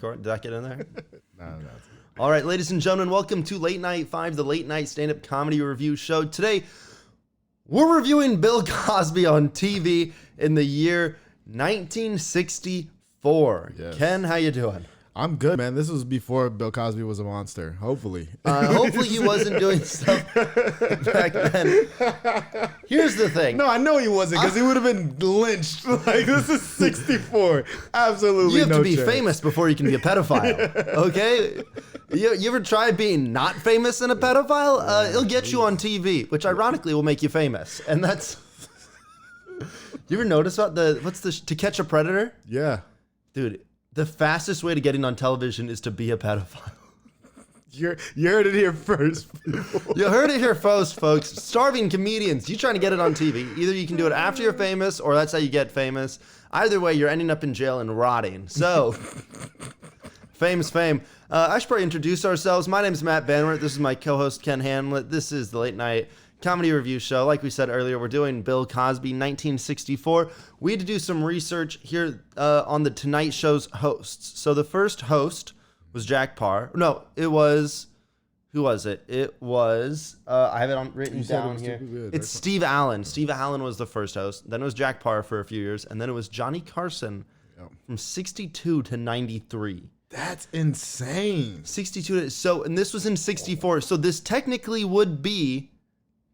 record. Did that get in there? No. All right, ladies and gentlemen, welcome to Late Night 5, the late night stand-up comedy review show. Today, we're reviewing Bill Cosby on TV in the year 1964. Yes. Ken, how you doing? I'm good, man. This was before Bill Cosby was a monster. Hopefully. Hopefully he wasn't doing stuff back then. Here's the thing. No, I know he wasn't because he would have been lynched. Like, this is 64. Absolutely You have no to be chance. famous before you can be a pedophile, okay? You ever try being not famous and a pedophile? It'll get you on TV, which ironically will make you famous. And that's... You ever notice about To Catch a Predator? Yeah. Dude, the fastest way to getting on television is to be a pedophile. You heard it here first. You heard it here first, folks. Starving comedians. You trying to get it on TV. Either you can do it after you're famous, or that's how you get famous. Either way, you're ending up in jail and rotting. So, fame's fame. I should probably introduce ourselves. My name is Matt Banwert. This is my co-host, Ken Hamlet. This is the Late Night Comedy Review Show. Like we said earlier, we're doing Bill Cosby, 1964. We had to do some research here on the Tonight Show's hosts. So the first host was Jack Parr. No, it was... Who was it? It was... I have it written down here. It's Steve Allen. Steve Allen was the first host. Then it was Jack Parr for a few years. And then it was Johnny Carson from 62 to 93. That's insane. 62 and this was in 64. So this technically would be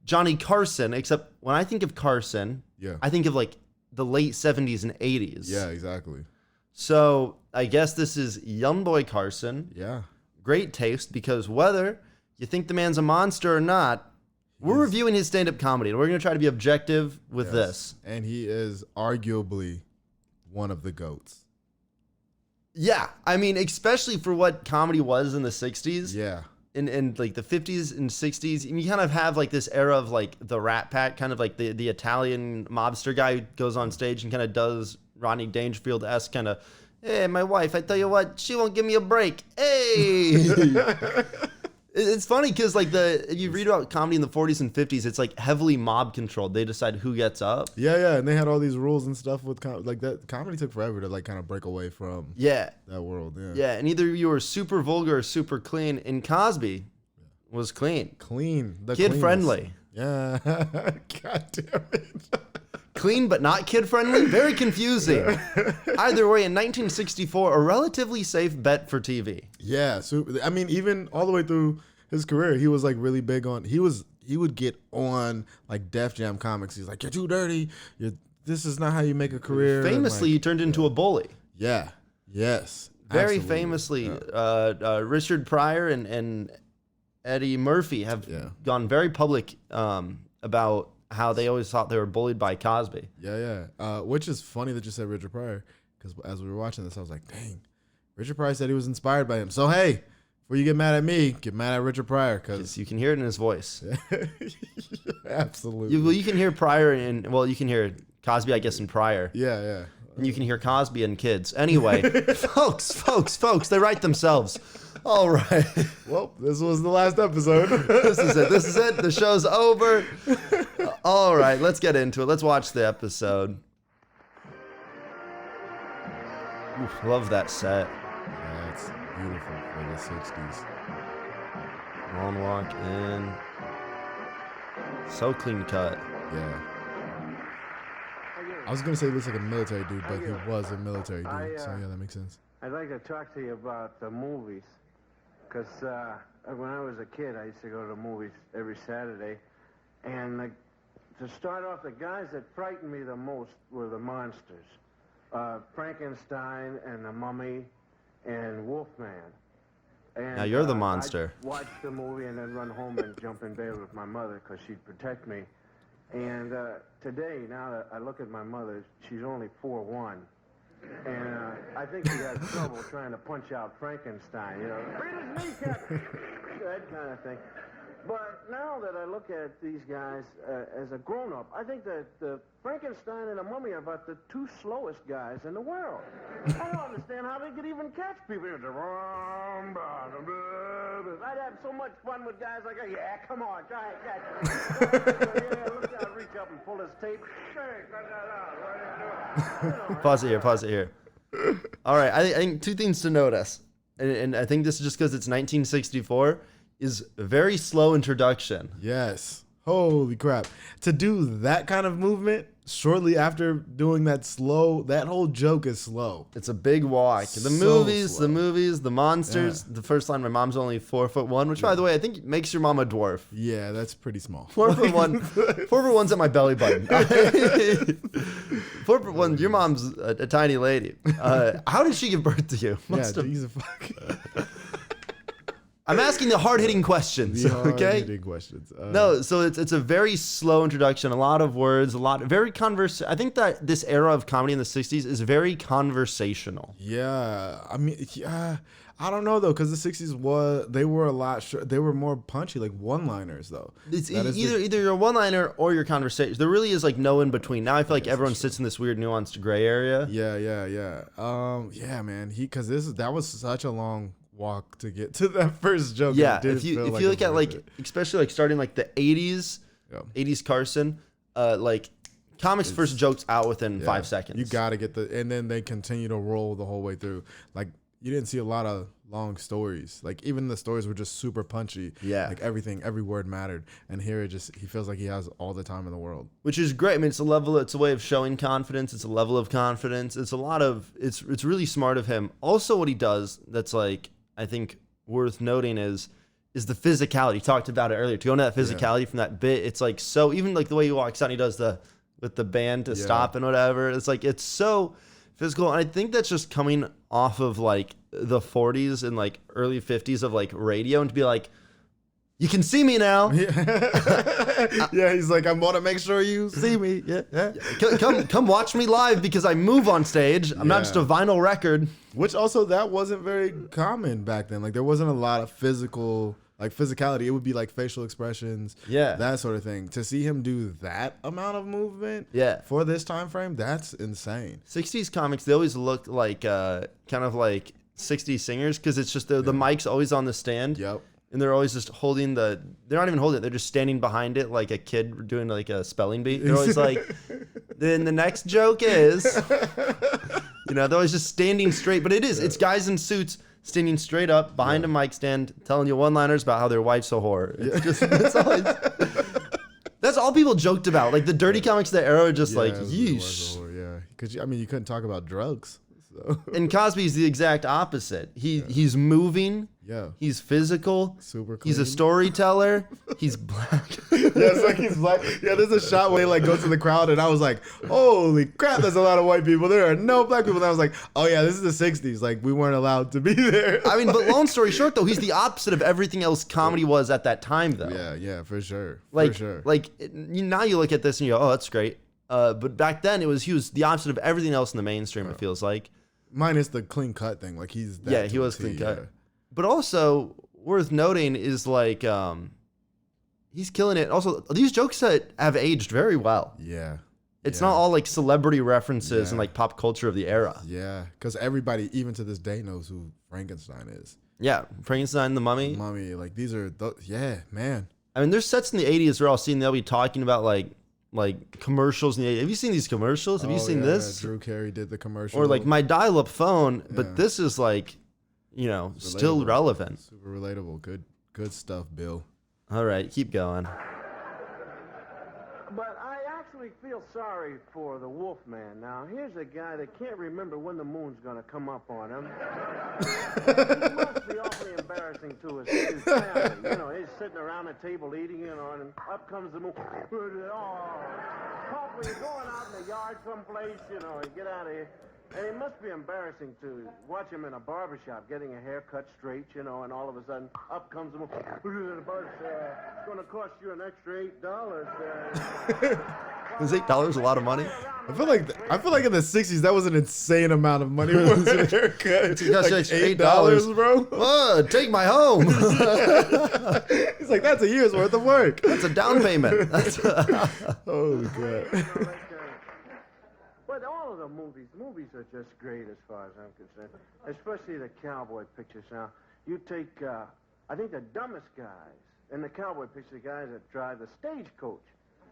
Johnny Carson, except when I think of Carson, I think of like the late 70s and 80s. Yeah, exactly. So I guess this is young boy Carson. Yeah. Great taste, because whether you think the man's a monster or not, we're reviewing his stand-up comedy, and we're going to try to be objective with this. And he is arguably one of the GOATs. Yeah, I mean, especially for what comedy was in the 60s. Yeah. In like the 50s and 60s, you kind of have like this era of like the Rat Pack, kind of like the Italian mobster guy who goes on stage and kind of does Rodney Dangerfield-esque kind of, hey, my wife, I tell you what, she won't give me a break. Hey! It's funny because like if you read about comedy in the 40s and 50s, it's like heavily mob controlled. They decide who gets up. Yeah, and they had all these rules and stuff with like that. Comedy took forever to like kind of break away from that world. Yeah, and either you were super vulgar or super clean. And Cosby was clean, kid friendly. Yeah, God damn it. Clean but not kid friendly. Very confusing. Either way, in 1964, a relatively safe bet for TV. Yeah, so I mean, even all the way through his career, he was like really big on. He would get on like Def Jam comics. He's like, "You're too dirty. This is not how you make a career." Famously, he turned into a bully. Yeah. Yes. Very absolutely. famously, Richard Pryor and Eddie Murphy have gone very public about how they always thought they were bullied by Cosby. Yeah. Which is funny that you said Richard Pryor, because as we were watching this, I was like, dang, Richard Pryor said he was inspired by him. So, hey, before you get mad at me, get mad at Richard Pryor. Because you can hear it in his voice. Absolutely. You can hear Pryor you can hear Cosby, I guess, in Pryor. Yeah. And you can hear Cosby in Kids. Anyway, folks, they write themselves. All right. Well, this was the last episode. This is it. The show's over. All right, let's get into it. Let's watch the episode. Oof, love that set. Yeah, it's beautiful for the 60s. Long walk in. So clean cut. Yeah. I was going to say he looks like a military dude, but he was a military dude. So, yeah, that makes sense. I'd like to talk to you about the movies. Because when I was a kid, I used to go to the movies every Saturday. And to start off, the guys that frightened me the most were the monsters. Frankenstein and the Mummy and Wolfman. And, now you're the monster. I'd watch the movie and then run home and jump in bed with my mother because she'd protect me. And today, now that I look at my mother, she's only 4'1". And I think she had trouble trying to punch out Frankenstein, Read his kneecap! That kind of thing. But now that I look at these guys as a grown-up, I think that Frankenstein and the Mummy are about the two slowest guys in the world. I don't understand how they could even catch people. I'd have so much fun with guys like that. Yeah, come on, try and catch me. Yeah, look reach up and pull his tape. Pause it here. All right, I think two things to notice, and I think this is just because it's 1964, is a very slow introduction. Yes. Holy crap. To do that kind of movement shortly after doing that whole joke is slow. It's a big walk. So The slow. movies, the monsters. Yeah. The first line, my mom's only 4'1", which by the way, I think makes your mom a dwarf. Yeah, that's pretty small. 4'1", 4'1's at my belly button. 4'1", your mom's a tiny lady. How did she give birth to you? Yeah, Jesus fuck. I'm asking the hard-hitting questions, okay? Hard-hitting questions. No, so it's a very slow introduction, a lot of words, very I think that this era of comedy in the 60s is very conversational. Yeah, I mean, yeah, I don't know though, because the 60s they were a lot they were more punchy, like one-liners though. It's either your one-liner or your conversation. There really is like no in between. Now I feel like everyone sits in this weird nuanced gray area. Yeah. Yeah, man, because that was such a long walk to get to that first joke. Yeah, if you look at like especially like starting like the 80s, Yeah. 80s Carson, like comics first jokes out within 5 seconds. You got to get and then they continue to roll the whole way through. Like you didn't see a lot of long stories. Like even the stories were just super punchy. Yeah. Like every word mattered. And here he feels like he has all the time in the world. Which is great. I mean, it's a way of showing confidence. It's a level of confidence. It's really smart of him. Also what he does that's like, I think worth noting is the physicality. He talked about it earlier. To go into that physicality from that bit, it's like so. Even like the way he walks out, and he does with the band to stop and whatever. It's like it's so physical, and I think that's just coming off of like the 40s and like early 50s of like radio, and to be like, you can see me now. Yeah, he's like, I want to make sure you see me. Yeah. Come watch me live because I move on stage. I'm not just a vinyl record. Which also that wasn't very common back then. Like there wasn't a lot of physicality. It would be like facial expressions, that sort of thing. To see him do that amount of movement, for this time frame, that's insane. 60s comics, they always looked like kind of like 60s singers because it's just the mic's always on the stand. Yep. And they're always just holding they're not even holding it. They're just standing behind it like a kid doing like a spelling bee. They're always like, then the next joke is, they're always just standing straight. But it's guys in suits standing straight up behind a mic stand telling you one-liners about how their wife's a whore. That's all people joked about. Like the dirty comics of the era are just like, yeesh. Yeah, because you couldn't talk about drugs. So. And Cosby's the exact opposite. He's moving. Yeah. He's physical. Super clean. He's a storyteller. He's black. It's like he's black. Yeah, there's a shot where he like goes to the crowd and I was like, holy crap, there's a lot of white people. There are no black people. And I was like, oh yeah, this is the 60s. Like we weren't allowed to be there. I mean, but long story short though, he's the opposite of everything else comedy was at that time though. Yeah, for sure. Now you look at this and you go, oh, that's great. But back then he was the opposite of everything else in the mainstream, it feels like. Minus the clean cut thing. Like he's that. Yeah, he was clean cut. But also worth noting is like he's killing it. Also, these jokes that have aged very well. Yeah. It's not all like celebrity references and like pop culture of the era. Yeah, because everybody, even to this day, knows who Frankenstein is. Yeah, Frankenstein, the Mummy. Like these are, man. I mean, there's sets in the 80s where I'll see they'll be talking about like commercials in the 80s. Have you seen these commercials? Have you seen this? Yeah. Drew Carey did the commercial. Or like my dial-up phone, but this is like, still relevant. Super relatable. Good stuff, Bill. All right, keep going. But I actually feel sorry for the Wolfman. Now, here's a guy that can't remember when the moon's going to come up on him. It must be awfully embarrassing to his family. He's sitting around a table eating, and up comes the moon. Pop, when you're going out in the yard someplace, you get out of here. And it must be embarrassing to watch him in a barbershop getting a hair cut straight, and all of a sudden, up comes the moon. It's going to cost you an extra $8. Is $8 a lot of money? I feel like in the 60s that was an insane amount of money for a haircut. It's like $8, bro. Whoa, take my home. He's like, that's a year's worth of work. That's a down payment. Holy crap. But all of the movies are just great as far as I'm concerned, especially the cowboy pictures. Now, you take, I think the dumbest guys in the cowboy picture, the guys that drive the stagecoach.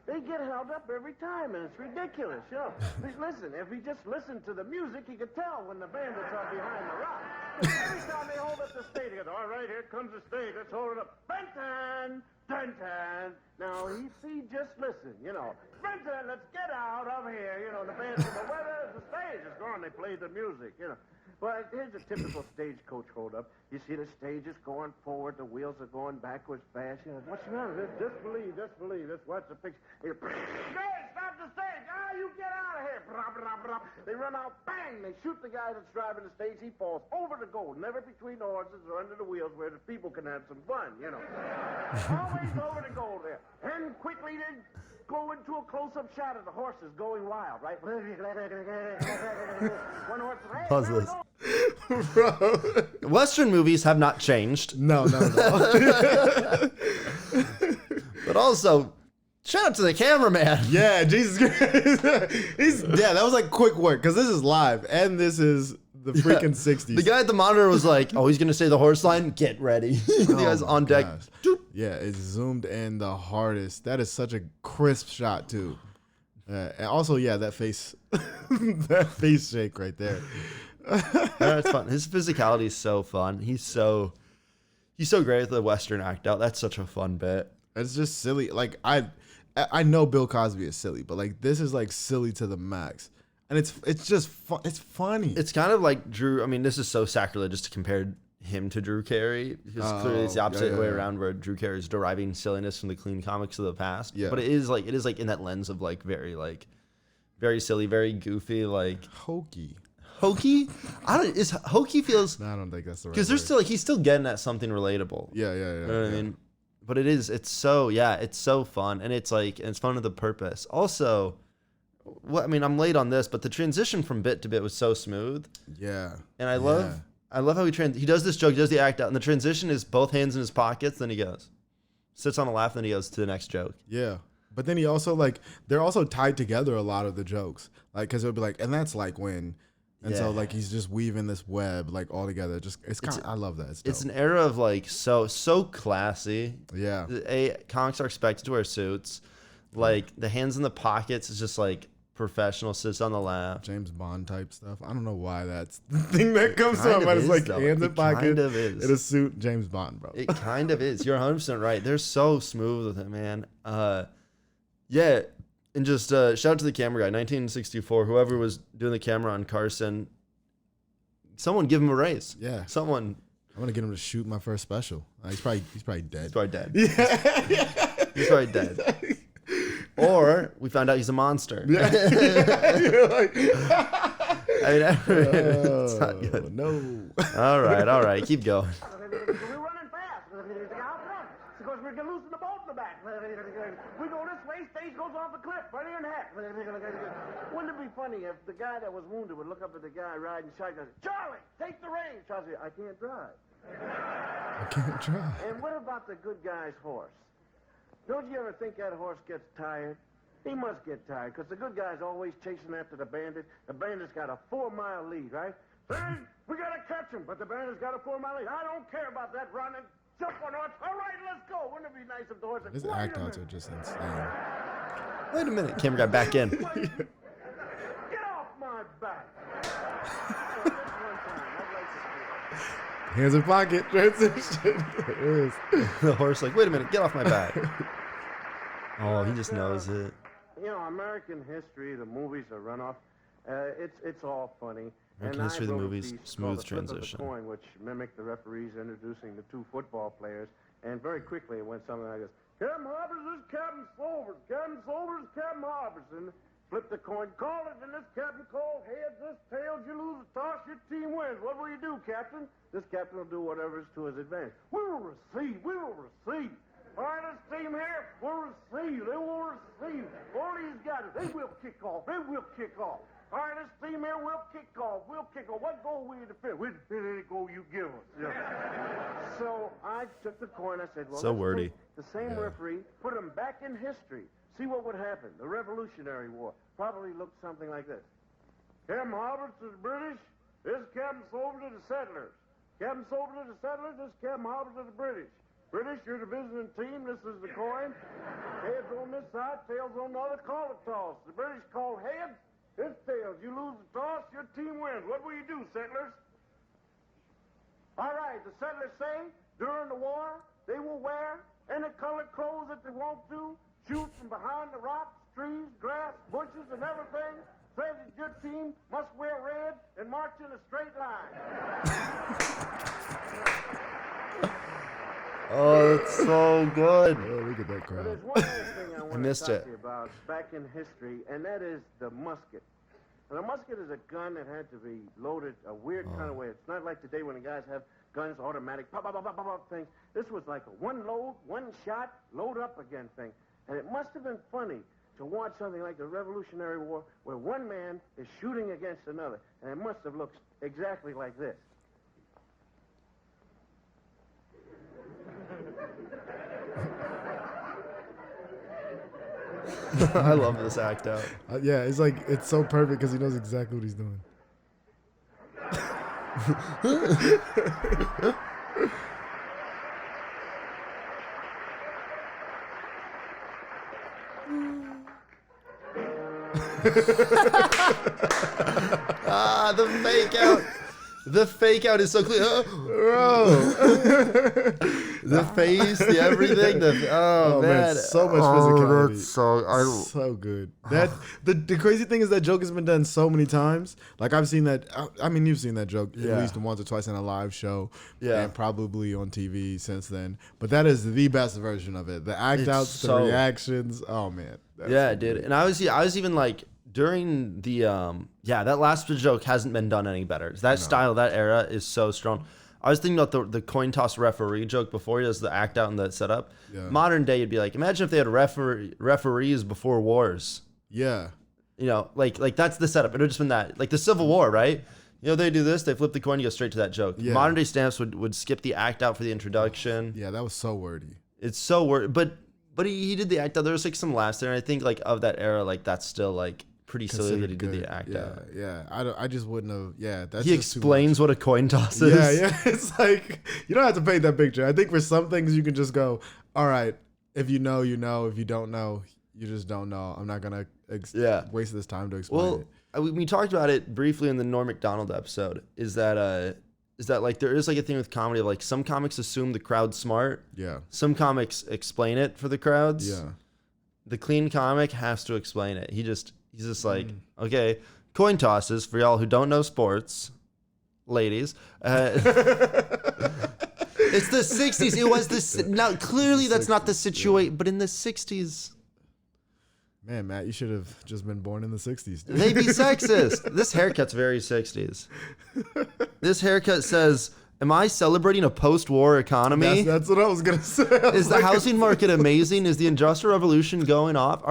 They get held up every time, and it's ridiculous, you know. Listen, if he just listened to the music, he could tell when the bandits are behind the rock. Every time they hold up the stage, he goes, all right, here comes the stage, let's hold it up. Benton! Benton! Now, he just listen, you know. Benton, let's get out of here, you know. The band said, well, where is the stage? It's gone, they played the music, you know. Well, here's a typical stagecoach hold-up. You see the stage is going forward, the wheels are going backwards fast. You know, what's the matter? Disbelieve. Watch the picture. Guys, stop the stage. You get out of here. They run out, bang! They shoot the guy that's driving the stage. He falls over the goal, never between the horses or under the wheels where the people can have some fun, you know. Always over the goal there. And quickly they go into a close-up shot of the horses going wild, right? One horse, hey, pause this. Bro. Western movies have not changed. No. But also, shout out to the cameraman. Yeah, Jesus Christ. That was like quick work because this is live and this is the freaking 60s. The guy at the monitor was like, oh, he's going to say the horse line? Get ready. The guy's on deck. Yeah, it's zoomed in the hardest. That is such a crisp shot, too. And also, that face, that face shake right there. That's fun. His physicality is so fun. He's so great at the Western act out. That's such a fun bit. It's just silly. Like I know Bill Cosby is silly, but like this is like silly to the max, and it's just fun. It's funny. It's kind of like Drew. I mean, this is so sacrilegious to compare him to Drew Carey because clearly it's the opposite way around, where Drew Carey is deriving silliness from the clean comics of the past. Yeah. But it is like in that lens of like very silly, very goofy, like hokey. Hokey feels. No, I don't think that's the right. Because there's still he's still getting at something relatable. Yeah. You know what I mean? But it's so fun, and it's fun with a purpose. Also, I'm late on this, but the transition from bit to bit was so smooth. Yeah. And I love how he does this joke, he does the act out, and the transition is both hands in his pockets, then he goes, sits on a laugh, then he goes to the next joke. Yeah. But then he also they're also tied together a lot of the jokes. Like, cause it'll be like, and that's like when. And so he's just weaving this web like all together. I love that. It's an era of so classy. Yeah. Comics are expected to wear suits. Like the hands in the pockets is just like professional, sits on the lap. James Bond type stuff. I don't know why that's the thing that comes to my mind. It's like hands in pockets in a suit, James Bond, bro. It kind of is. You're 100% right. They're so smooth with it, man. Yeah. And just shout out to the camera guy, 1964, whoever was doing the camera on Carson. Someone give him a raise. Yeah. Someone. I'm gonna get him to shoot my first special. He's probably dead. He's probably dead. Yeah. He's probably dead. Or we found out he's a monster. Yeah. It's not good. No. All right. Keep going. We're running fast. Out front. Because we're going to loosen the boat in the back. We go this way, stage goes off the cliff. Right in the heck. Wouldn't it be funny if the guy that was wounded would look up at the guy riding shotgun and say, Charlie, take the reins. Charlie said, I can't drive. I can't drive. And what about the good guy's horse? Don't you ever think that horse gets tired? He must get tired, because the good guy's always chasing after the bandit. The bandit's got a 4-mile lead, right? Hey, we got to catch him, but the bandit's got a 4-mile lead. I don't care about that running. Jump on horse. All right, let's go. Wouldn't it be nice if the horse... His act outs are just insane. Wait a minute. Camera guy back in. Get off my back. Hands in pocket. Transition. The horse like, wait a minute. Get off my back. Oh, he just knows it. You know, American history, the movies are runoff. It's all funny. American history, the movies, smooth transition. The coin, which mimicked the referees introducing the two football players, and very quickly it went something like this: Captain Harbers is Captain Solvers. Captain Solvers is Captain Harbers. And flip the coin, call it, and this captain called heads, this tails, you lose the toss, your team wins. What will you do, Captain? This captain will do whatever is to his advantage. We will receive. All right, this team here will receive. They will receive. All these guys, they will kick off. All right, this team here will kick off. What goal will you defend? We defend any goal you give us. Yeah. So I took the coin. I said, well, so wordy. The same referee, put him back in history. See what would happen. The Revolutionary War probably looked something like this. Captain Harbert to the British. This is Captain Solver to the settlers. Captain Solver to the settlers. This is Captain Harbert to the British. British, you're the visiting team. This is the coin. Heads on this side, tails on the other. Call a toss. The British call heads. It's tails. You lose the toss, your team wins. What will you do, settlers? All right, the settlers say during the war they will wear any colored clothes that they want to, shoot from behind the rocks, trees, grass, bushes, and everything. Says that your team must wear red and march in a straight line. Oh, it's so good. Oh, look at that But crowd. there's one other thing I want missed to talk it. to you about back in history, and that is the musket. And a musket is a gun that had to be loaded a weird kind of way. It's not like today when the guys have guns, automatic, pop, pop, pop, pop, pop thing. This was like a one load, one shot, load up again thing. And it must have been funny to watch something like the Revolutionary War where one man is shooting against another. And it must have looked exactly like this. I love this act out. Yeah, it's like, it's so perfect because he knows exactly what he's doing. Ah, the fake out. The fake out is so clear. The face, the everything. Oh man, so much physicality. That's So good. That the crazy thing is that joke has been done so many times. Like I've seen that. I mean, you've seen that joke at least once or twice in a live show, and probably on TV since then. But that is the best version of it. The act outs, the reactions. Oh man. Yeah, dude. And I was even like during the that last joke hasn't been done any better. That style, that era is so strong. I was thinking about the coin toss referee joke before he does the act out and the setup. Yeah. Modern day, you'd be like, imagine if they had referees before wars. Yeah. You know, like that's the setup. It would have just been that. Like the Civil War, right? You know, they do this, they flip the coin, you go straight to that joke. Yeah. Modern day stamps would skip the act out for the introduction. Yeah, that was so wordy. It's so wordy. But he did the act out. There was like some laughs there. And I think like of that era, like that's still like pretty silly that he did the act out. Yeah. I just wouldn't have. Yeah, that's he just explains what a coin toss is. Yeah. It's like you don't have to paint that picture. I think for some things you can just go, all right, if you know, you know. If you don't know, you just don't know. I'm not gonna waste this time to explain it. We talked about it briefly in the Norm Macdonald episode. Is that like there is like a thing with comedy of like some comics assume the crowd's smart. Yeah. Some comics explain it for the crowds. Yeah. The clean comic has to explain it. He's just like, okay, coin tosses for y'all who don't know sports, ladies. It's the 60s. It was this. Now, clearly that's not the situation, but in the 60s. Man, Matt, you should have just been born in the 60s. Dude. They be sexist. This haircut's very 60s. This haircut says, am I celebrating a post-war economy? That's what I was going to say. Is the housing market amazing? Is the Industrial Revolution going off?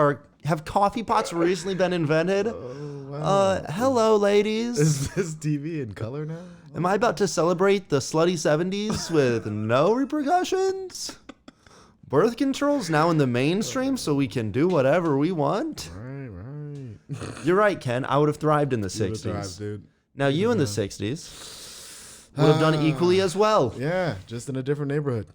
Have coffee pots recently been invented? Oh, wow. Hello, ladies. Is this TV in color now? Am I about to celebrate the slutty 70s with no repercussions? Birth control's now in the mainstream, so we can do whatever we want. Right. You're right, Ken. I would have thrived in the 60s. Thrived, dude. Now, you in the 60s would have done equally as well. Yeah, just in a different neighborhood.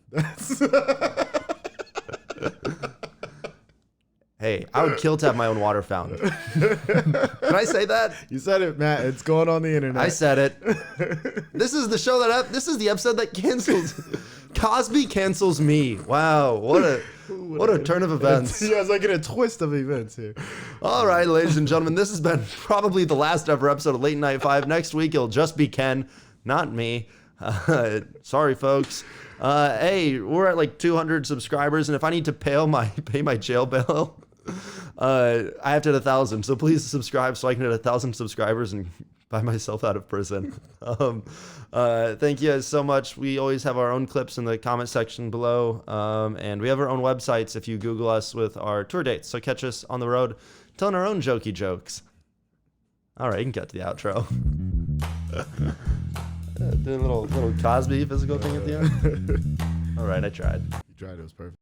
Hey, I would kill to have my own water fountain. Can I say that? You said it, Matt. It's going on the internet. I said it. This is the show this is the episode that cancels. Cosby cancels me. Wow, what a turn of events. Yeah, it's like in a twist of events here. All right, ladies and gentlemen, this has been probably the last ever episode of Late Night 5. Next week, it'll just be Ken, not me. Sorry, folks. Hey, we're at like 200 subscribers, and if I need to pay my jail bill, I have to hit 1,000. So please subscribe so I can hit 1,000 subscribers and buy myself out of prison. Thank you guys so much. We always have our own clips in the comment section below, and we have our own websites if you Google us with our tour dates. So catch us on the road telling our own jokey jokes. All right, you can get to the outro. Doing a little Cosby physical thing at the end. All right, I tried. You tried. It was perfect.